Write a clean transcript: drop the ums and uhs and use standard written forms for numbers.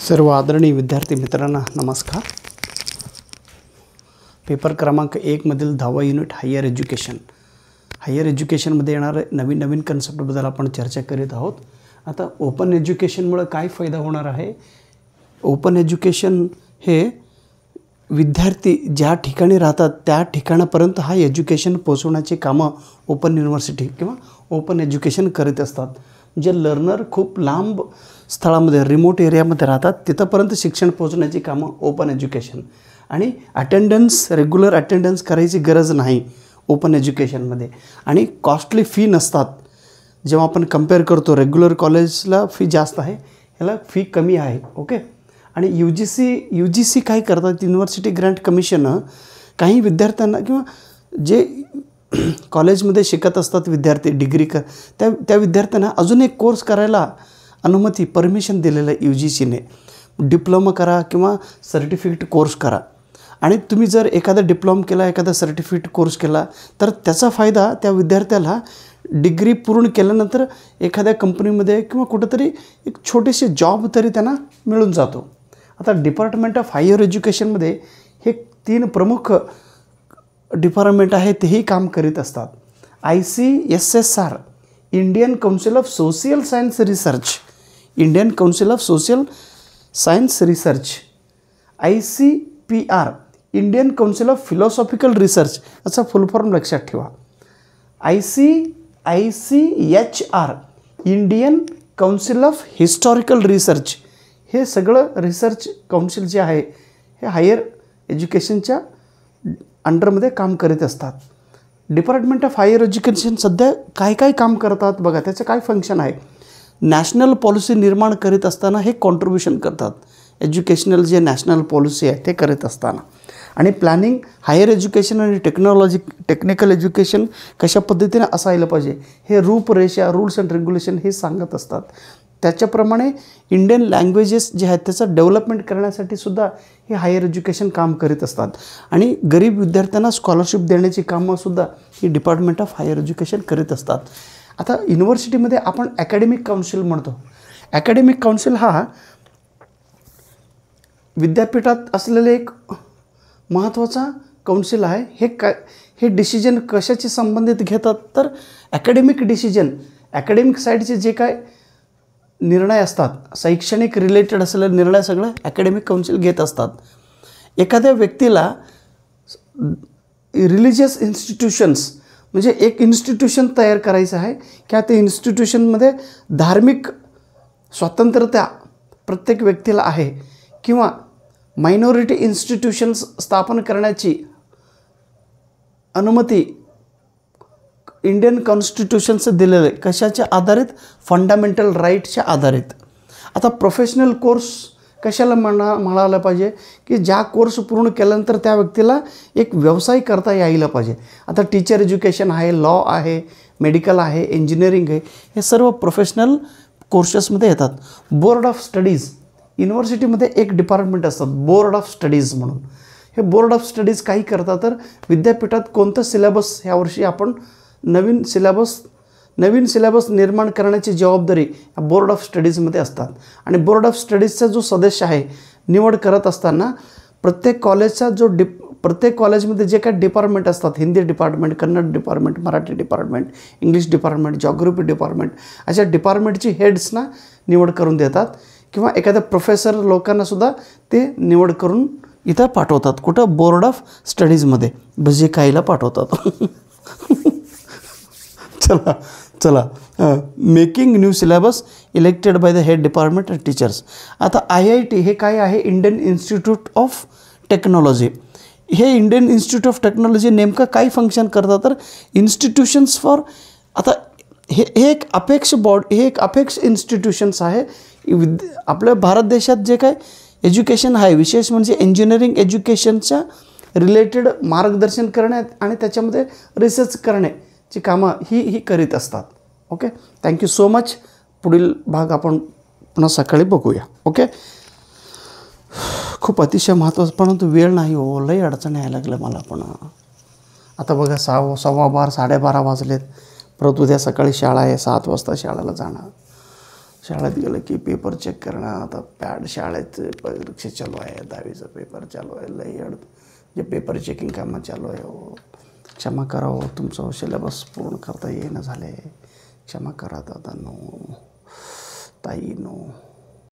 सर्व आदरणीय विद्यार्थी मित्रांना नमस्कार. पेपर क्रमांक 1 मधील 10वा युनिट हायर एज्युकेशन. हायर एज्युकेशनमध्ये येणारे नवीन कन्सेप्टबद्दल आपण चर्चा करीत आहोत. आता ओपन एज्युकेशनमुळे काय फायदा होणार आहे? ओपन एज्युकेशन हे विद्यार्थी ज्या ठिकाणी राहतात त्या ठिकाणापर्यंत हा एज्युकेशन पोहोचवण्याची कामं ओपन युनिव्हर्सिटी किंवा ओपन एज्युकेशन करीत असतात. जे लर्नर खूप लांब स्थळामध्ये रिमोट एरियामध्ये राहतात तिथंपर्यंत शिक्षण पोहोचण्याची कामं ओपन एज्युकेशन. आणि रेग्युलर अटेंडन्स करायची गरज नाही ओपन एज्युकेशनमध्ये. आणि कॉस्टली फी नसतात. जेव्हा आपण कंपेअर करतो रेग्युलर कॉलेजला फी जास्त आहे, ह्याला फी कमी आहे. ओके. आणि यू जी सी काय करतात, युनिव्हर्सिटी ग्रँट कमिशन काही विद्यार्थ्यांना किंवा जे कॉलेजमध्ये शिकत असतात विद्यार्थी डिग्री त्या विद्यार्थ्यांना अजून एक कोर्स करायला परमिशन दिलेलं आहे यू जी सीने. डिप्लोमा करा किंवा सर्टिफिकेट कोर्स करा. आणि तुम्ही जर एखादा डिप्लोमा केला, एखादा सर्टिफिकेट कोर्स केला तर त्याचा फायदा त्या विद्यार्थ्याला डिग्री पूर्ण केल्यानंतर एखाद्या कंपनीमध्ये किंवा कुठंतरी एक छोटेसे जॉब तरी त्यांना मिळून जातो. आता डिपार्टमेंट ऑफ हायर एज्युकेशनमध्ये हे 3 प्रमुख डिपार्टमेंट आहे तेही काम करीत असतात. ICSSR Indian council of social science research, Indian council of social science research. ICPR Indian council of philosophical research, याचा फुल फॉर्म लक्षात ठेवा. ICHR Indian council of historical research. हे सगळं रिसर्च काउन्सिल जे आहे हे हायर एज्युकेशनच्या अंडरमध्ये काम करीत असतात. डिपार्टमेंट ऑफ हायर एज्युकेशन सध्या काय काम करतात बघा, त्याचं काय फंक्शन आहे. नॅशनल पॉलिसी निर्माण करीत असताना हे कॉन्ट्रीब्युशन करतात. एज्युकेशनल जे नॅशनल पॉलिसी आहे ते करीत असताना. आणि प्लॅनिंग हायर एज्युकेशन आणि टेक्निकल एज्युकेशन कशा पद्धतीने असायला पाहिजे हे रूपरेषा, रूल्स अँड रेग्युलेशन हे सांगत असतात. त्याच्याप्रमाणे इंडियन लँग्वेजेस जे आहेत त्याचं डेव्हलपमेंट करण्यासाठी सुद्धा हे हायर एज्युकेशन काम करीत असतात. आणि गरीब विद्यार्थ्यांना स्कॉलरशिप देण्याची कामंसुद्धा ही डिपार्टमेंट ऑफ हायर एज्युकेशन करीत असतात. आता युनिव्हर्सिटीमध्ये आपण ॲकॅडमिक काउन्सिल म्हणतो. ॲकॅडमिक काउन्सिल हा विद्यापीठात असलेले एक महत्त्वाचा काउन्सिल आहे. हे डिसिजन कशाशी संबंधित घेतात तर ॲकॅडमिक डिसिजन, ॲकॅडमिक साईडचे जे काय निर्णय असतात, शैक्षणिक रिलेटेड असलेले निर्णय सगळं ॲकॅडमिक काउन्सिल घेत असतात. एखाद्या व्यक्तीला रिलिजियस इन्स्टिट्यूशन्स म्हणजे एक इन्स्टिट्यूशन तयार करायचं आहे किंवा त्या इन्स्टिट्यूशनमध्ये धार्मिक स्वतंत्रता प्रत्येक व्यक्तीला आहे किंवा मायनॉरिटी इन्स्टिट्यूशन्स स्थापन करण्याची अनुमती इंडियन कॉन्स्टिट्यूशनचं दिलेलं आहे. कशाच्या आधारित? फंडामेंटल राईटच्या आधारित. आता प्रोफेशनल कोर्स कशाला म्हणायला पाहिजे की ज्या कोर्स पूर्ण केल्यानंतर त्या व्यक्तीला एक व्यवसाय करता यायला पाहिजे. आता टीचर एज्युकेशन आहे, लॉ आहे, मेडिकल आहे, इंजिनिअरिंग आहे, हे सर्व प्रोफेशनल कोर्सेसमध्ये येतात. बोर्ड ऑफ स्टडीज युनिव्हर्सिटीमध्ये एक डिपार्टमेंट असतात बोर्ड ऑफ स्टडीज म्हणून. हे बोर्ड ऑफ स्टडीज काही करतात तर विद्यापीठात कोणतं सिलेबस यावर्षी आपण नवीन सिलेबस निर्माण करण्याची जबाबदारी या बोर्ड ऑफ स्टडीजमध्ये असतात. आणि बोर्ड ऑफ स्टडीजचा जो सदस्य आहे निवड करत असताना प्रत्येक कॉलेजमध्ये जे काही डिपार्टमेंट असतात, Hindi department, Kannada department, Marathi department, English department, geography department, अशा डिपार्टमेंटची हेड्सना निवड करून देतात. किंवा एखाद्या प्रोफेसर लोकांनासुद्धा ते निवड करून इथं पाठवतात. कुठं? बोर्ड ऑफ स्टडीजमध्ये भजी खायला पाठवतात. चला making new syllabus elected by the head department and teachers. आता IIT हे काय आहे? Indian institute of technology. हे इंडियन इन्स्टिट्यूट ऑफ टेक्नॉलॉजी नेमकं काय फंक्शन करतात तर इन्स्टिट्यूशन्स फॉर, आता हे एक अपेक्ष इन्स्टिट्यूशन्स आहे. आपल्या भारत देशात जे काय एज्युकेशन आहे विशेष म्हणजे इंजिनिअरिंग एज्युकेशनच्या रिलेटेड मार्गदर्शन करण्यात आणि त्याच्यामध्ये रिसर्च करण्याची कामं ही करीत असतात. ओके. Thank you so much. पुढील भाग आपण पुन्हा सकाळी बघूया. ओके. खूप अतिशय महत्त्वाचं, परंतु वेळ नाही हो, लई अडचण यायला लागलं मला. पण आता बघा 6:15 साडेबारा वाजलेत. परत उद्या सकाळी शाळा आहे, 7 वाजता शाळेला जाणार. शाळेत गेलं की पेपर चेक करणं. आता शाळेचं परीक्षा चालू आहे, 10वीचा पेपर चालू आहे, लई जे पेपर चेकिंग कामं चालू आहे. हो क्षमा करा हो, तुमचं सिलेबस पूर्ण करता येईना झाले. क्षमा करा दादांनो, ताईंनो.